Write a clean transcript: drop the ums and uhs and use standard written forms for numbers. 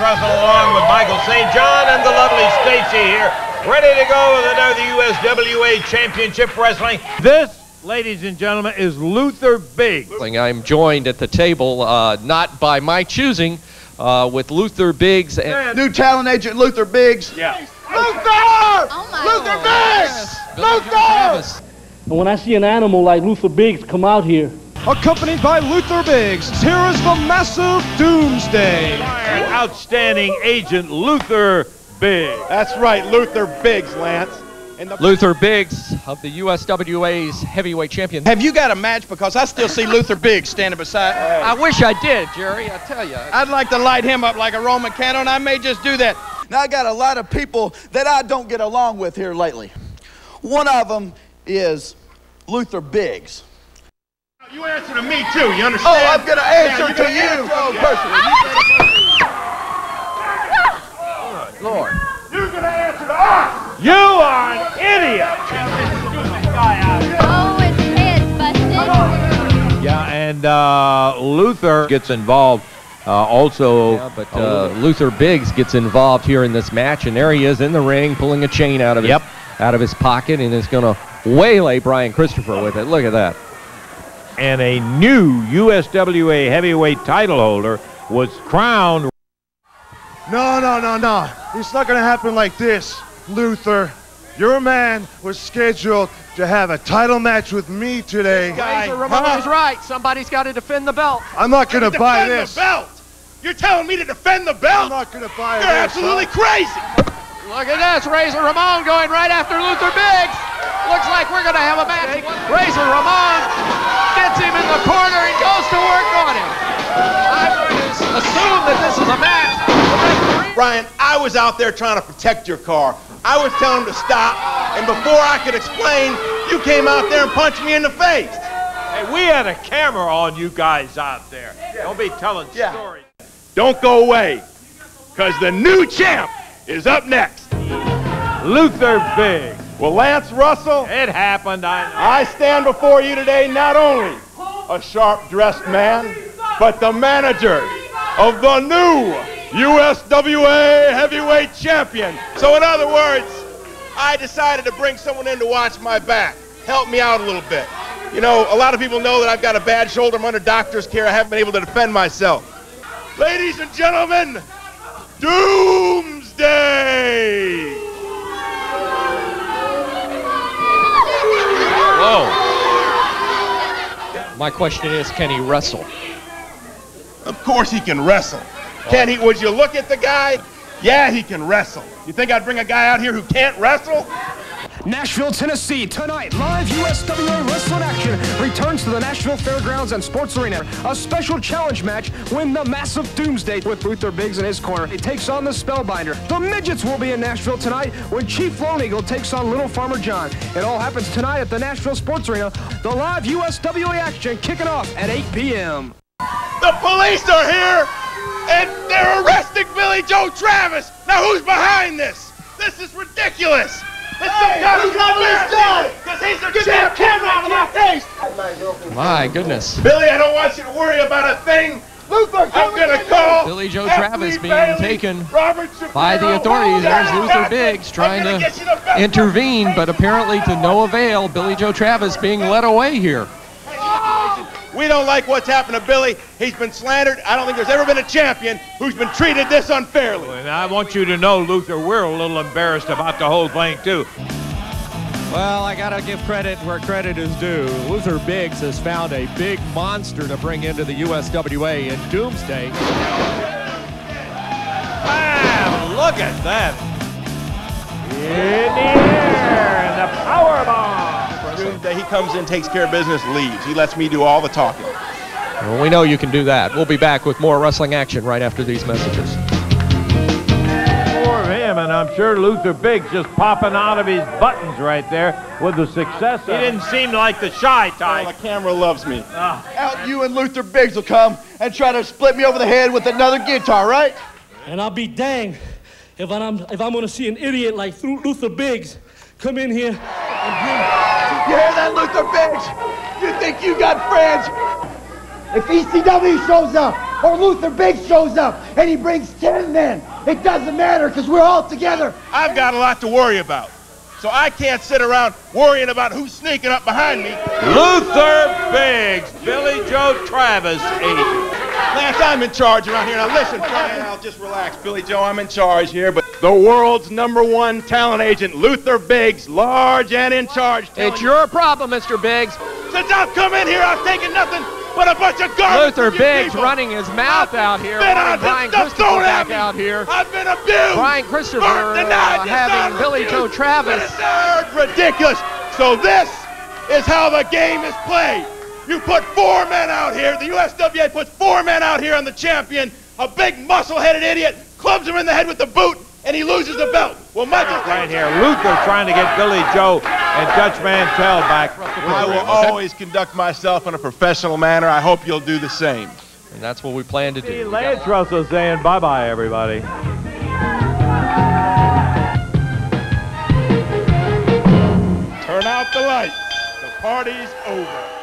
Russell along with Michael St. John and the lovely Stacy here, ready to go with another USWA Championship Wrestling. This, ladies and gentlemen, is Luther Biggs. I'm joined at the table, not by my choosing, with Luther Biggs and new talent agent Luther Biggs. Yeah. Luther! Oh my Luther Lord. Biggs! Luther! And when I see an animal like Luther Biggs come out here, accompanied by Luther Biggs, here is the massive Doomsday. Outstanding agent Luther Biggs. That's right, Luther Biggs, Lance. Luther Biggs of the USWA's heavyweight champion. Have you got a match? Because I still see Luther Biggs standing beside. I wish I did, Jerry, I tell you. I'd like to light him up like a Roman candle, and I may just do that. Now, I got a lot of people that I don't get along with here lately. One of them is Luther Biggs. You answer to me, too, you understand? Oh, I'm going to answer to you personally. Lord. You're going to answer to us! You are an idiot! Oh, his head's busted. Yeah, and Luther gets involved also. Yeah, but Luther Biggs gets involved here in this match, and there he is in the ring pulling a chain out of his pocket, and is going to waylay Brian Christopher with it. Look at that. And a new USWA heavyweight title holder was crowned. No. It's not going to happen like this, Luther. Your man was scheduled to have a title match with me today. Razor Ramon's right. Somebody's got to defend the belt. I'm not going to buy this. The belt? You're telling me to defend the belt? I'm not going to buy this. You're absolutely crazy. Look at this. Razor Ramon going right after Luther Biggs. Looks like we're going to have a match. Razor Ramon gets him in the corner and goes to work on him. I'm going to assume that this is a match. Brian, I was out there trying to protect your car. I was telling him to stop, and before I could explain, you came out there and punched me in the face. Hey, we had a camera on you guys out there. Don't be telling stories. Don't go away, because the new champ is up next. Luther Biggs. Well, Lance Russell, It happened, I stand before you today not only a sharp-dressed man, but the manager of the new USWA heavyweight champion. So in other words, I decided to bring someone in to watch my back, help me out a little bit. You know, a lot of people know that I've got a bad shoulder. I'm under doctor's care. I haven't been able to defend myself. Ladies and gentlemen, Doomsday! Whoa. My question is, can he wrestle? Of course he can wrestle. Can he? Would you look at the guy? Yeah, he can wrestle. You think I'd bring a guy out here who can't wrestle? Nashville, Tennessee, tonight, live USWA wrestling action returns to the Nashville Fairgrounds and Sports Arena. A special challenge match, win the massive Doomsday with Luther Biggs in his corner. He takes on the Spellbinder. The Midgets will be in Nashville tonight when Chief Lone Eagle takes on Little Farmer John. It all happens tonight at the Nashville Sports Arena. The live USWA action kicking off at 8 p.m. The police are here, and they're arresting Billy Joe Travis. Now who's behind this? This is ridiculous. It's some kind of conspiracy, because he's the champ. Camera out of my face. My goodness. Billy, I don't want you to worry about a thing. Luther, I'm gonna call Billy Joe Travis being taken Robert by the authorities. There's Luther Biggs trying to intervene, but apparently to no avail. Billy Joe Travis being led away here. We don't like what's happened to Billy. He's been slandered. I don't think there's ever been a champion who's been treated this unfairly. And I want you to know, Luther, we're a little embarrassed about the whole thing, too. Well, I got to give credit where credit is due. Luther Biggs has found a big monster to bring into the USWA in Doomsday. Wow, look at that. In the air, and the power bomb. Doomsday, he comes in, takes care of business, leaves. He lets me do all the talking. Well, we know you can do that. We'll be back with more wrestling action right after these messages. More of him, and I'm sure Luther Biggs just popping out of his buttons right there with the success. He didn't seem like the shy type. Well, the camera loves me. Out you and Luther Biggs will come and try to split me over the head with another guitar, right? and I'll be danged if I'm going to see an idiot like Luther Biggs come in here and bring... You hear that, Luther Biggs? You think you got friends? If ECW shows up, or Luther Biggs shows up and he brings 10 men. It doesn't matter because we're all together. I've got a lot to worry about, so I can't sit around worrying about who's sneaking up behind me. Luther Biggs, Billy Joe Travis, agent. Lance, I'm in charge around here. Now listen, Brian, I'll just relax. Billy Joe, I'm in charge here, but the world's #1 talent agent, Luther Biggs, large and in charge. It's your problem, Mr. Biggs. Since I've come in here, I've taken nothing but a bunch of garbage. Luther from you Biggs people. running his mouth out here, Been wanting on Brian stuff Christopher thrown at back me. out here. I've been abused. Brian Christopher denied, having Billy Joe Travis. Ridiculous. So this is how the game is played. You put 4 men out here. The USWA puts 4 men out here on the champion. A big muscle-headed idiot clubs him in the head with the boot, and he loses the belt. Well, Michael, Right here, Luther trying to get Billy Joe and Dutch Mantell back. I will always conduct myself in a professional manner. I hope you'll do the same. And that's what we plan to do. Lance Russell saying bye-bye, everybody. Turn out the lights. The party's over.